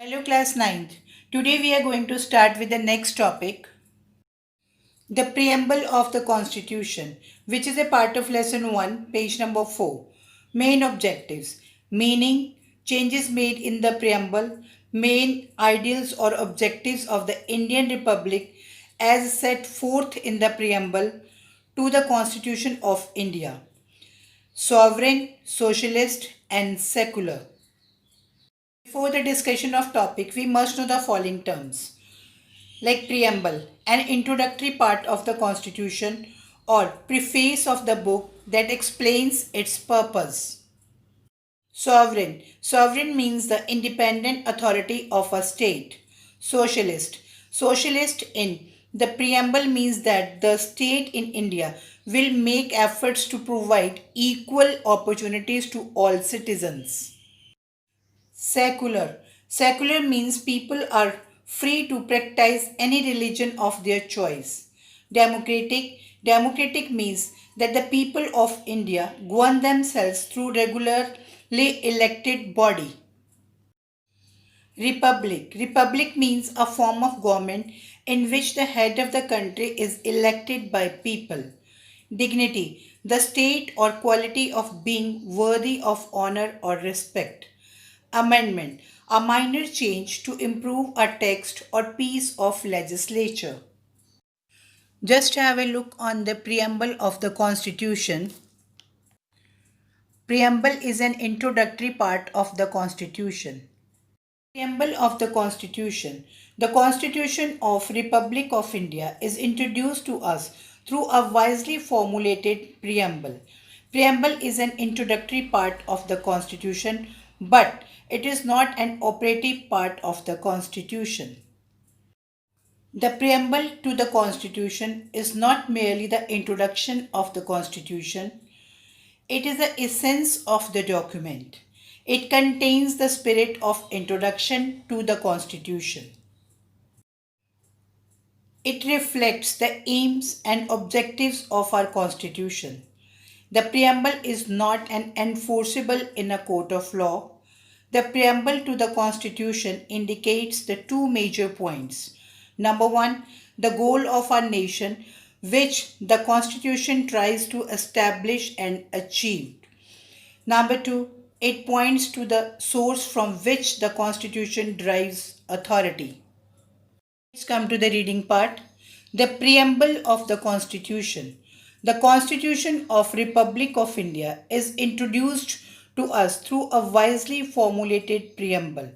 Hello class 9th. Today we are going to start with the next topic, the preamble of the constitution, which is a part of lesson 1, page number 4. Main objectives, meaning, changes made in the preamble, main ideals or objectives of the Indian Republic as set forth in the preamble to the Constitution of India. Sovereign, socialist and secular. Before the discussion of topic, we must know the following terms like preamble, an introductory part of the constitution or preface of the book that explains its purpose. Sovereign, sovereign means the independent authority of a state. Socialist, socialist in the preamble means that the state in India will make efforts to provide equal opportunities to all citizens. Secular. Secular means people are free to practice any religion of their choice. Democratic. Democratic means that the people of India govern themselves through regularly elected body. Republic. Republic means a form of government in which the head of the country is elected by people. Dignity. The state or quality of being worthy of honor or respect. Amendment, a minor change to improve a text or piece of legislature. Just have a look on the preamble of the Constitution. Preamble is an introductory part of the Constitution. Preamble of the Constitution. The Constitution of Republic of India is introduced to us through a wisely formulated preamble. Preamble is an introductory part of the Constitution, but it is not an operative part of the Constitution. The preamble to the Constitution is not merely the introduction of the Constitution, it is the essence of the document. It contains the spirit of introduction to the Constitution. It reflects the aims and objectives of our Constitution. The preamble is not an enforceable in a court of law. The preamble to the Constitution indicates the two major points. Number one, the goal of our nation, which the Constitution tries to establish and achieve. Number two, it points to the source from which the Constitution derives authority. Let's come to the reading part. The preamble of the Constitution. The Constitution of Republic of India is introduced to us through a wisely formulated preamble.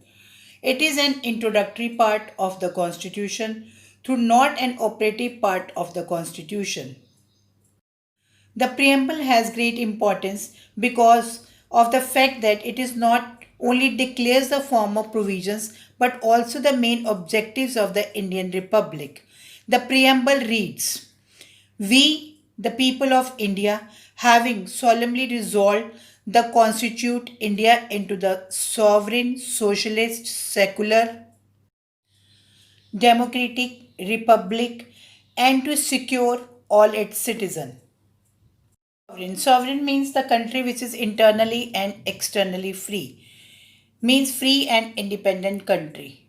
It is an introductory part of the Constitution, through not an operative part of the Constitution. The preamble has great importance because of the fact that it is not only declares the form of provisions but also the main objectives of the Indian Republic. The preamble reads, "We, the people of India, having solemnly resolved the constitute India into the sovereign, socialist, secular, democratic republic and to secure all its citizens." Sovereign means the country which is internally and externally free, means free and independent country.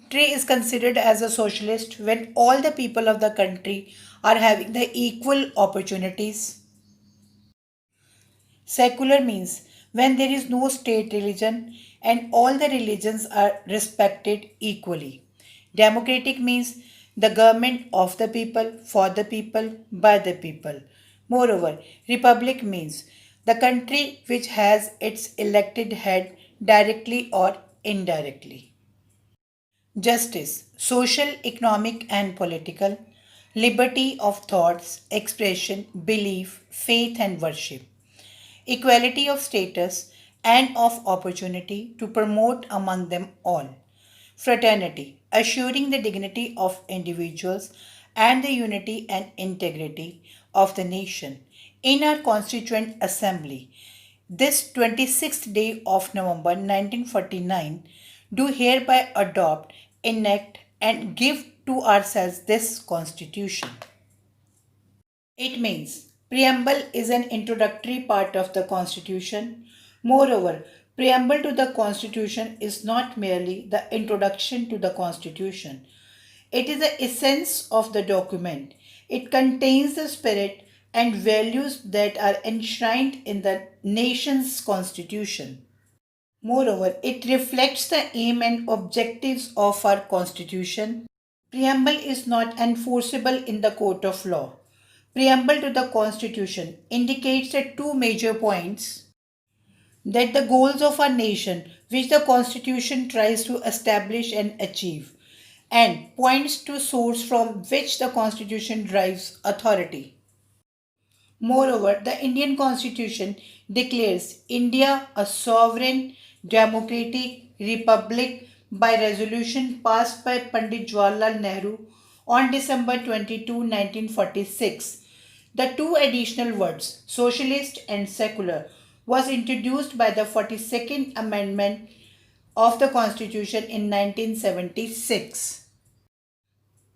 Country is considered as a socialist when all the people of the country are having the equal opportunities. Secular means when there is no state religion and all the religions are respected equally. Democratic means the government of the people, for the people, by the people. Moreover, republic means the country which has its elected head directly or indirectly. Justice, social, economic, and political. Liberty of thoughts, expression, belief, faith, and worship. Equality of status and of opportunity to promote among them all. Fraternity, assuring the dignity of individuals and the unity and integrity of the nation. In our Constituent Assembly, this 26th day of November 1949, do hereby adopt, enact, and give to ourselves this Constitution. It means preamble is an introductory part of the Constitution. Moreover, Preamble to the Constitution is not merely the introduction to the Constitution. It is the essence of the document. It contains the spirit and values that are enshrined in the nation's constitution. Moreover, it reflects the aim and objectives of our constitution. Preamble is not enforceable in the court of law. Preamble to the constitution indicates the two major points that the goals of our nation, which the constitution tries to establish and achieve, and points to source from which the constitution derives authority. Moreover, the Indian Constitution declares India a sovereign, democratic republic by resolution passed by Pandit Jawaharlal Nehru on December 22, 1946. The two additional words, socialist and secular, was introduced by the 42nd Amendment of the Constitution in 1976.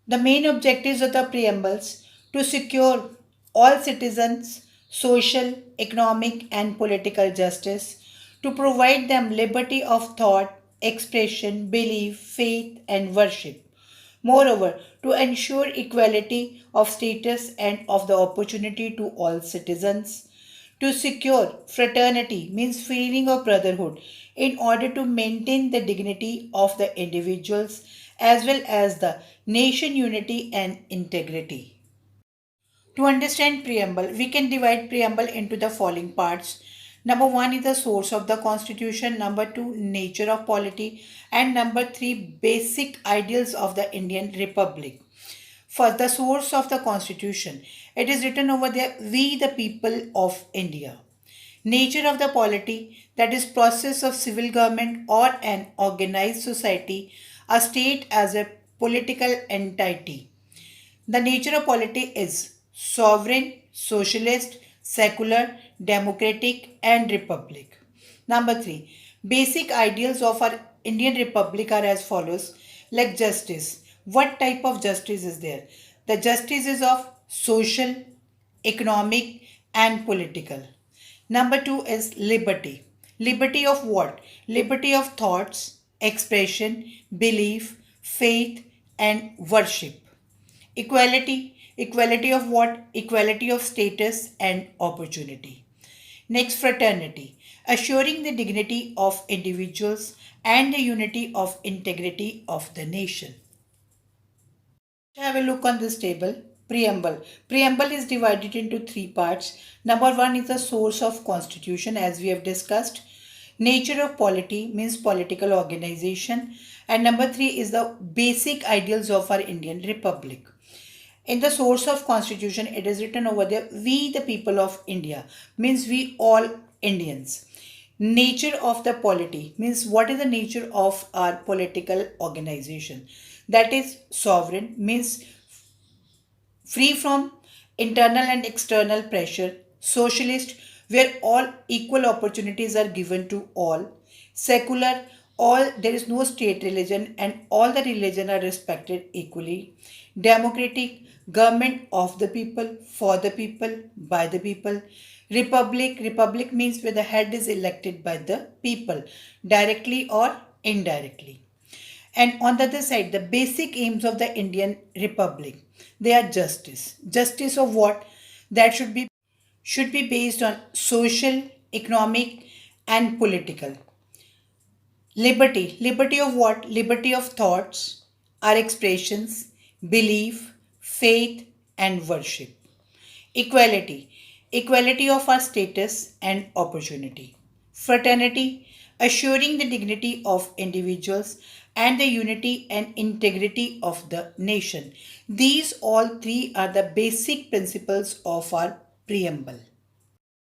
The main objectives of the preambles to secure all citizens social, economic, and political justice, to provide them liberty of thought, expression, belief, faith, and worship. Moreover, to ensure equality of status and of the opportunity to all citizens, to secure fraternity means feeling of brotherhood in order to maintain the dignity of the individuals as well as the nation unity and integrity. To understand preamble, we can divide preamble into the following parts. Number one is the source of the constitution, number two, nature of polity, and number three, basic ideals of the Indian Republic. For the source of the constitution, it is written over there, we the people of India. Nature of the polity, that is process of civil government or an organized society, a state as a political entity. The nature of polity is sovereign, socialist, secular, democratic, and republic. Number three, basic ideals of our Indian Republic are as follows, like justice. What type of justice is there? The justice is of social, economic, and political. Number two is liberty. Liberty of what? Liberty of thoughts, expression, belief, faith, and worship. Equality. Equality of what? Equality of status and opportunity. Next, fraternity. Assuring the dignity of individuals and the unity of integrity of the nation. Have a look on this table. Preamble. Preamble is divided into three parts. Number one is the source of constitution as we have discussed. Nature of polity means political organization. And number three is the basic ideals of our Indian Republic. In the source of constitution, it is written over there, we the people of India means we all Indians. Nature of the polity means what is the nature of our political organization. That is sovereign means free from internal and external pressure, socialist, where all equal opportunities are given to all, secular, all there is no state religion and all the religion are respected equally, democratic, government of the people, for the people, by the people, republic, republic means where the head is elected by the people, directly or indirectly. And on the other side, the basic aims of the Indian Republic, they are justice. Justice of what? That should be based on social, economic, and political. Liberty. Liberty of what? Liberty of thoughts, our expressions, belief, faith, and worship. Equality. Equality of our status and opportunity. Fraternity. Assuring the dignity of individuals and the unity and integrity of the nation. These all three are the basic principles of our preamble.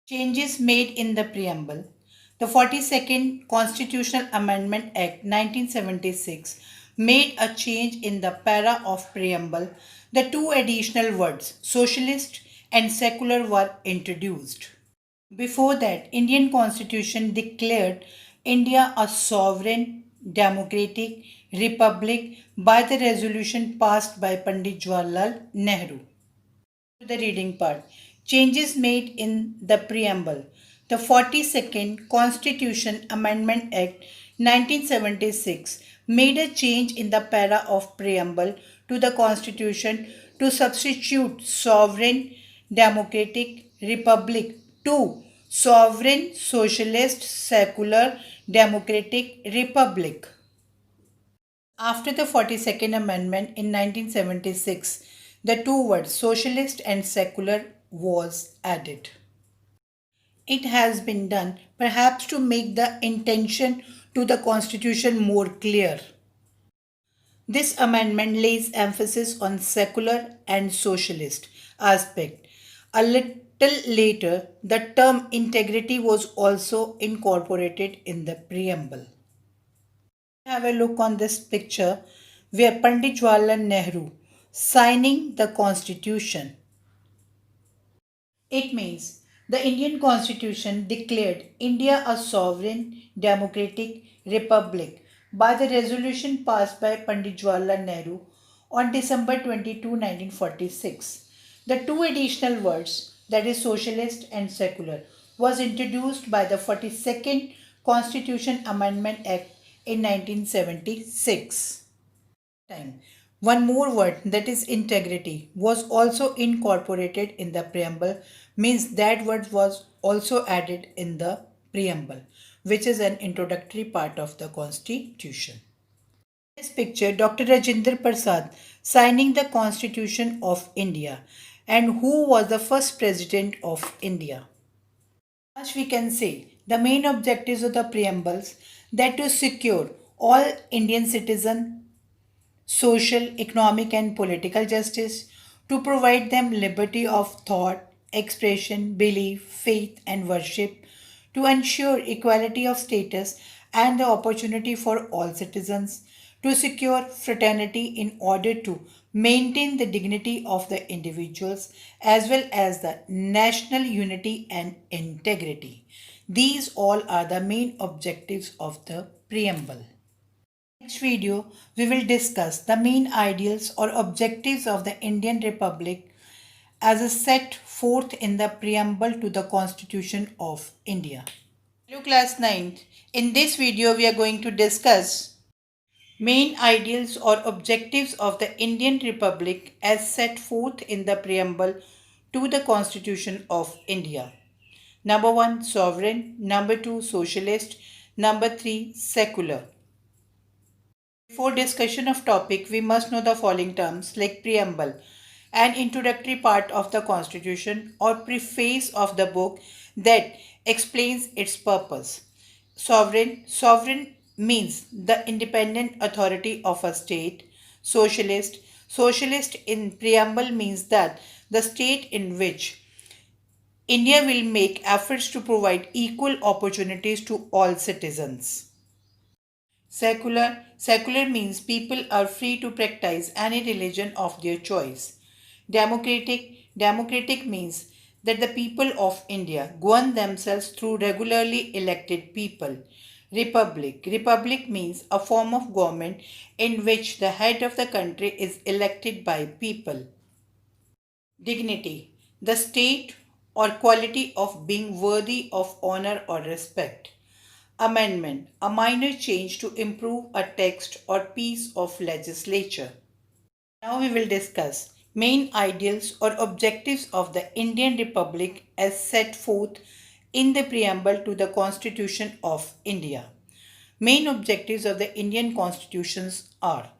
Changes made in the preamble. The 42nd Constitutional Amendment Act 1976 made a change in the para of preamble. The two additional words, socialist and secular, were introduced. Before that, Indian Constitution declared India a sovereign, democratic republic by the resolution passed by Pandit Jawaharlal Nehru. To the reading part. Changes made in the preamble. The 42nd Constitution Amendment Act 1976 made a change in the para of preamble to the Constitution to substitute sovereign democratic republic to sovereign socialist secular democratic republic. After the 42nd Amendment in 1976, the two words socialist and secular was added. It has been done perhaps to make the intention to the Constitution more clear. This amendment lays emphasis on secular and socialist aspect. A little later, the term integrity was also incorporated in the preamble. Have a look on this picture where Pandit Jawaharlal Nehru signing the Constitution. It means the Indian Constitution declared India a sovereign democratic republic by the resolution passed by Pandit Jawaharlal Nehru on December 22, 1946. The two additional words, that is socialist and secular, was introduced by the 42nd Constitution Amendment Act in 1976. Time. One more word, that is integrity, was also incorporated in the preamble, means that word was also added in the preamble, which is an introductory part of the Constitution. In this picture, Dr. Rajinder Prasad signing the Constitution of India, and who was the first president of India. As we can say, the main objectives of the preambles that to secure all Indian citizens social, economic, and political justice, to provide them liberty of thought, expression, belief, faith, and worship, to ensure equality of status and the opportunity for all citizens, to secure fraternity in order to maintain the dignity of the individuals as well as the national unity and integrity. These all are the main objectives of the preamble. Next video, we will discuss the main ideals or objectives of the Indian Republic as set forth in the preamble to the Constitution of India. Hello class 9th. In this video, we are going to discuss main ideals or objectives of the Indian Republic as set forth in the preamble to the Constitution of India. Number 1, sovereign. Number 2, socialist. Number 3, secular. Before discussion of topic, we must know the following terms like preamble, an introductory part of the Constitution or preface of the book that explains its purpose. Sovereign. Sovereign means the independent authority of a state. Socialist. Socialist in preamble means that the state in which India will make efforts to provide equal opportunities to all citizens. Secular. Secular means people are free to practice any religion of their choice. Democratic. Democratic means that the people of India govern themselves through regularly elected people. Republic. Republic means a form of government in which the head of the country is elected by people. Dignity. The state or quality of being worthy of honor or respect. Amendment, a minor change to improve a text or piece of legislature. Now we will discuss main ideals or objectives of the Indian Republic as set forth in the preamble to the Constitution of India. Main objectives of the Indian constitutions are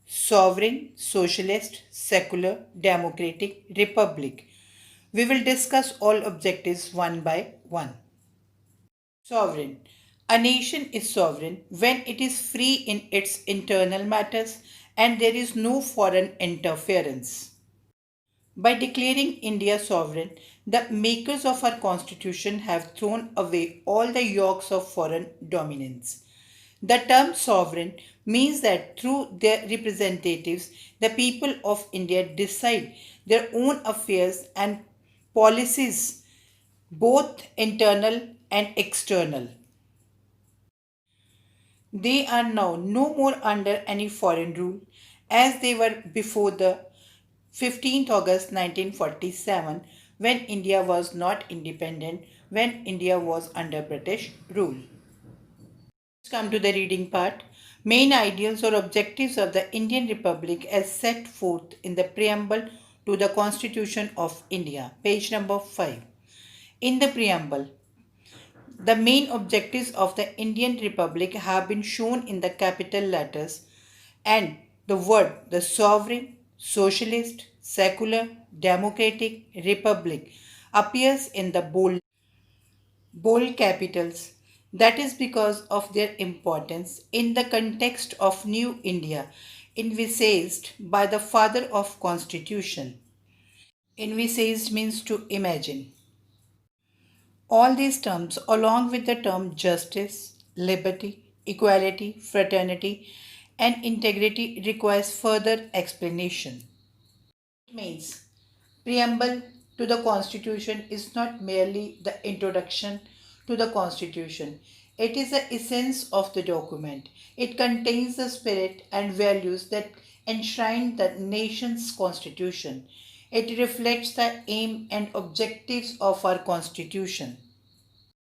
sovereign, socialist, secular, democratic, republic. We will discuss all objectives one by one. Sovereign. A nation is sovereign when it is free in its internal matters and there is no foreign interference. By declaring India sovereign, the makers of our constitution have thrown away all the yokes of foreign dominance. The term sovereign means that through their representatives, the people of India decide their own affairs and policies, both internal and external. They are now no more under any foreign rule as they were before the 15th August 1947 when India was not independent when India was under British rule. Let's come to the reading part. Main ideals or objectives of the Indian Republic as set forth in the preamble to the Constitution of India, page number 5. In the preamble, the main objectives of the Indian Republic have been shown in the capital letters, and the word the sovereign, socialist, secular, democratic, republic appears in the bold capitals. That is because of their importance in the context of New India, envisaged by the father of Constitution. Envisaged means to imagine. All these terms, along with the term justice, liberty, equality, fraternity, and integrity, requires further explanation. It means preamble to the Constitution is not merely the introduction to the Constitution. It is the essence of the document. It contains the spirit and values that enshrine the nation's Constitution. It reflects the aim and objectives of our Constitution.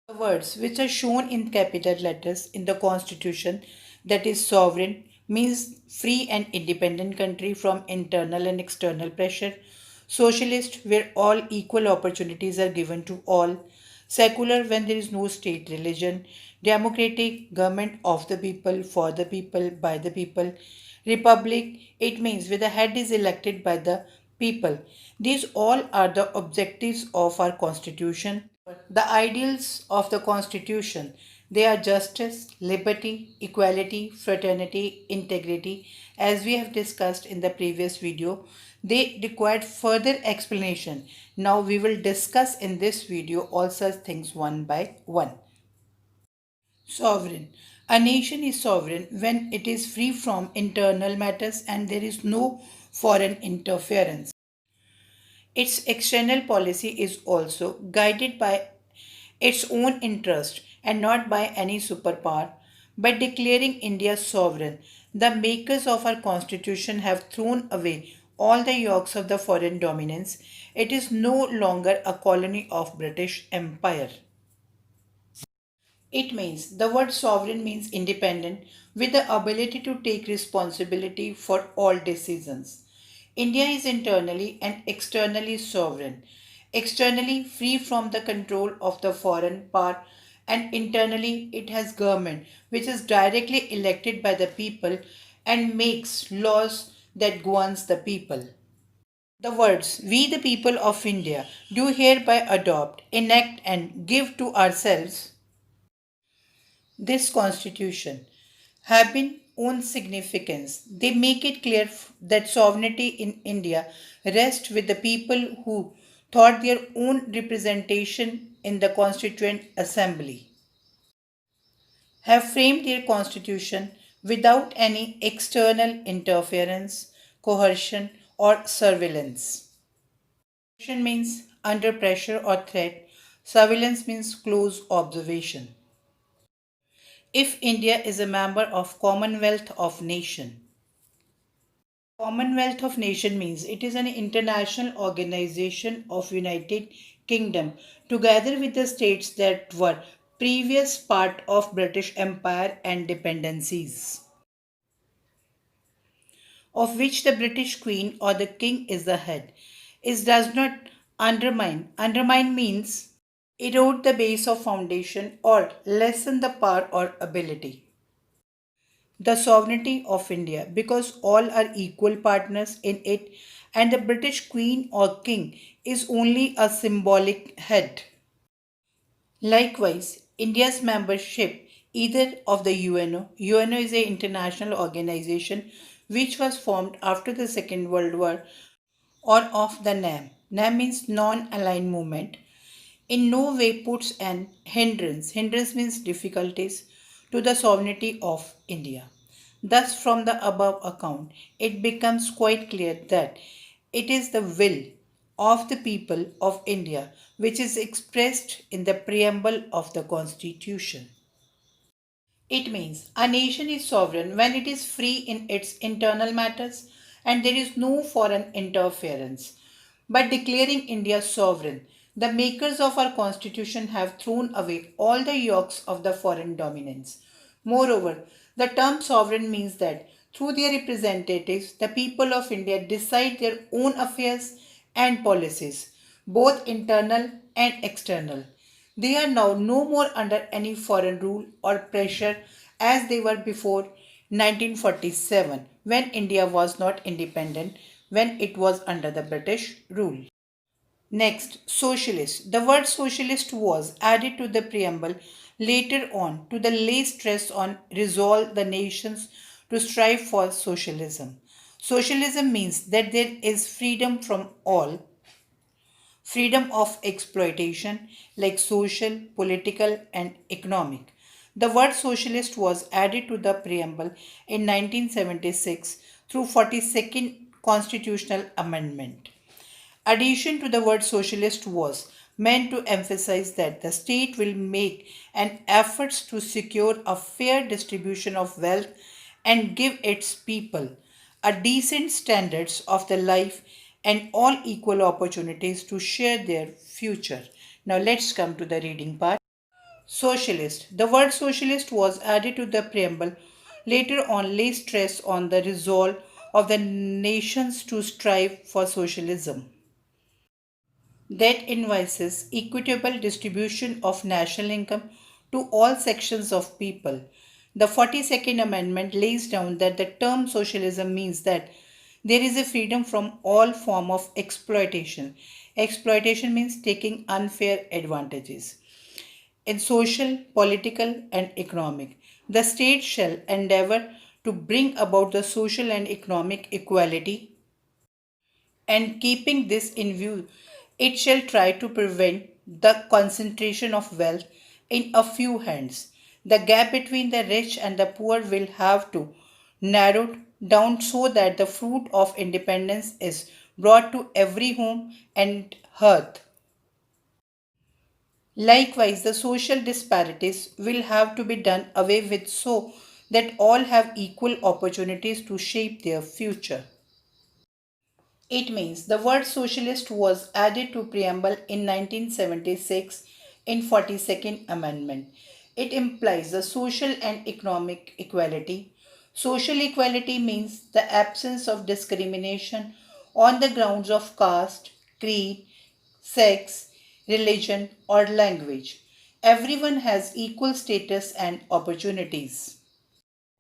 The words which are shown in capital letters in the Constitution, that is sovereign, means free and independent country from internal and external pressure. Socialist, where all equal opportunities are given to all. Secular, when there is no state religion. Democratic, government of the people, for the people, by the people. Republic, it means where the head is elected by the people. These all are the objectives of our Constitution. The ideals of the Constitution, they are justice, liberty, equality, fraternity, integrity. As we have discussed in the previous video, they required further explanation. Now we will discuss in this video all such things one by one. Sovereign. A nation is sovereign when it is free from internal matters and there is no foreign interference. Its external policy is also guided by its own interest and not by any superpower. By declaring India sovereign, the makers of our constitution have thrown away all the yokes of the foreign dominance. It is no longer a colony of British Empire. It means the word sovereign means independent with the ability to take responsibility for all decisions. India is internally and externally sovereign, externally free from the control of the foreign power, and internally it has government which is directly elected by the people and makes laws that governs the people. The words we the people of India do hereby adopt, enact and give to ourselves this constitution have been own significance. They make it clear that sovereignty in India rests with the people who thought their own representation in the Constituent Assembly, have framed their constitution without any external interference, coercion, or surveillance. Coercion means under pressure or threat, surveillance means close observation. If India is a member of Commonwealth of Nation. Commonwealth of Nation means it is an international organization of United Kingdom together with the states that were previous part of British Empire and dependencies, of which the British Queen or the King is the head. It does not undermine. Undermine means erode the base of foundation or lessen the power or ability. The sovereignty of India because all are equal partners in it, and the British Queen or King is only a symbolic head. Likewise, India's membership either of the UNO is an international organization which was formed after the Second World War, or of the NAM. NAM means non-aligned movement, in no way puts an hindrance means difficulties, to the sovereignty of India. Thus, from the above account, it becomes quite clear that it is the will of the people of India which is expressed in the preamble of the Constitution. It means a nation is sovereign when it is free in its internal matters and there is no foreign interference. By declaring India sovereign, The makers of our constitution have thrown away all the yokes of the foreign dominance. Moreover, the term sovereign means that through their representatives, the people of India decide their own affairs and policies, both internal and external. They are now no more under any foreign rule or pressure as they were before 1947, when India was not independent, when it was under the British rule. Next, socialist. The word socialist was added to the preamble later on to the lay stress on resolve the nations to strive for socialism. Socialism means that there is freedom from all, freedom of exploitation like social, political, and economic. The word socialist was added to the preamble in 1976 through 42nd Constitutional Amendment. Addition to the word socialist was meant to emphasize that the state will make an effort to secure a fair distribution of wealth and give its people a decent standards of the life and all equal opportunities to share their future. Now let's come to the reading part. Socialist. The word socialist was added to the preamble later on lay stress on the resolve of the nations to strive for socialism that invites equitable distribution of national income to all sections of people. The 42nd Amendment lays down that the term socialism means that there is a freedom from all form of exploitation. Exploitation means taking unfair advantages in social, political, and economic. The state shall endeavor to bring about the social and economic equality, and keeping this in view, it shall try to prevent the concentration of wealth in a few hands. The gap between the rich and the poor will have to narrow down so that the fruit of independence is brought to every home and hearth. Likewise, the social disparities will have to be done away with so that all have equal opportunities to shape their future. It means the word socialist was added to preamble in 1976 in 42nd Amendment. It implies the social and economic equality. Social equality means the absence of discrimination on the grounds of caste, creed, sex, religion, or language. Everyone has equal status and opportunities.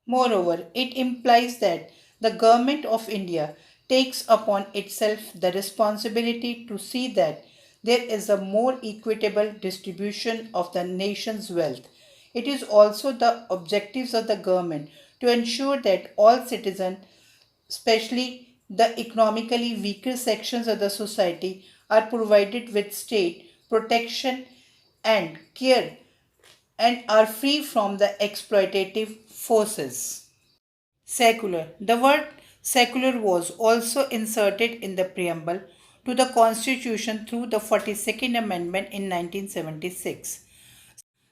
Moreover, it implies that the Government of India takes upon itself the responsibility to see that there is a more equitable distribution of the nation's wealth. It is also the objectives of the government to ensure that all citizens, especially the economically weaker sections of the society, are provided with state protection and care and are free from the exploitative forces. Secular. The word secular was also inserted in the preamble to the Constitution through the 42nd Amendment in 1976,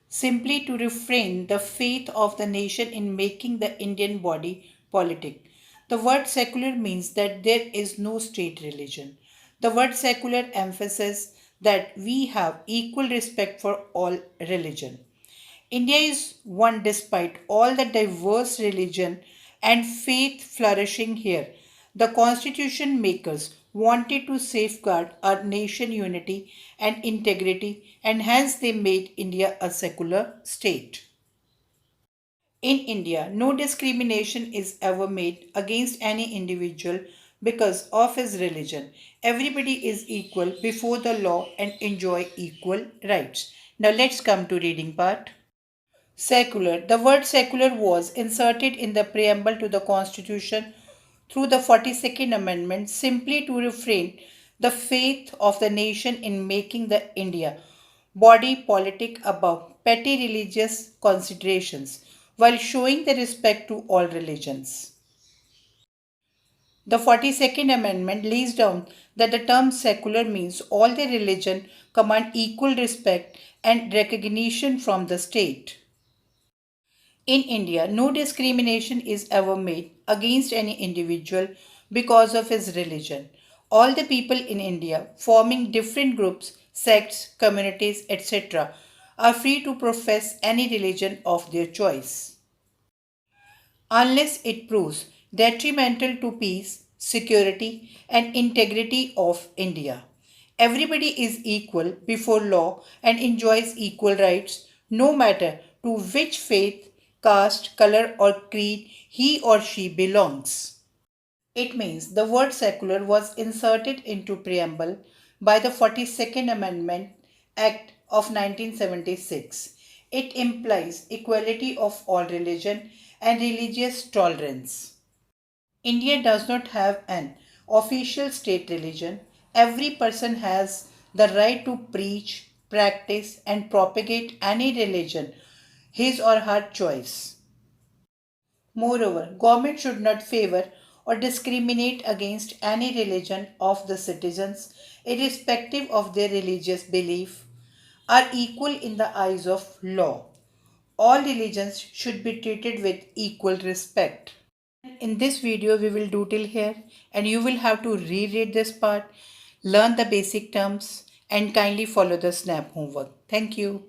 simply to refrain the faith of the nation in making the Indian body politic. The word secular means that there is no state religion. The word secular emphasizes that we have equal respect for all religion. India is one despite all the diverse religion and faith flourishing here. The constitution makers wanted to safeguard our nation unity and integrity, and hence they made India a secular state. In India, no discrimination is ever made against any individual because of his religion. Everybody is equal before the law and enjoy equal rights. Now let's come to reading part. Secular. The word secular was inserted in the preamble to the Constitution through the 42nd Amendment simply to refrain the faith of the nation in making the India body politic above petty religious considerations while showing the respect to all religions. The 42nd Amendment lays down that the term secular means all the religion command equal respect and recognition from the state. In India, no discrimination is ever made against any individual because of his religion. All the people in India, forming different groups, sects, communities, etc., are free to profess any religion of their choice, unless it proves detrimental to peace, security, and integrity of India. Everybody is equal before law and enjoys equal rights, no matter to which faith, caste, color, or creed he or she belongs. It means the word secular was inserted into preamble by the 42nd Amendment Act of 1976. It implies equality of all religion and religious tolerance. India does not have an official state religion. Every person has the right to preach, practice, and propagate any religion, his or her choice. Moreover, government should not favor or discriminate against any religion of the citizens, irrespective of their religious belief, are equal in the eyes of law. All religions should be treated with equal respect. In this video, we will do till here, and you will have to reread this part, learn the basic terms, and kindly follow the SNAP homework. Thank you.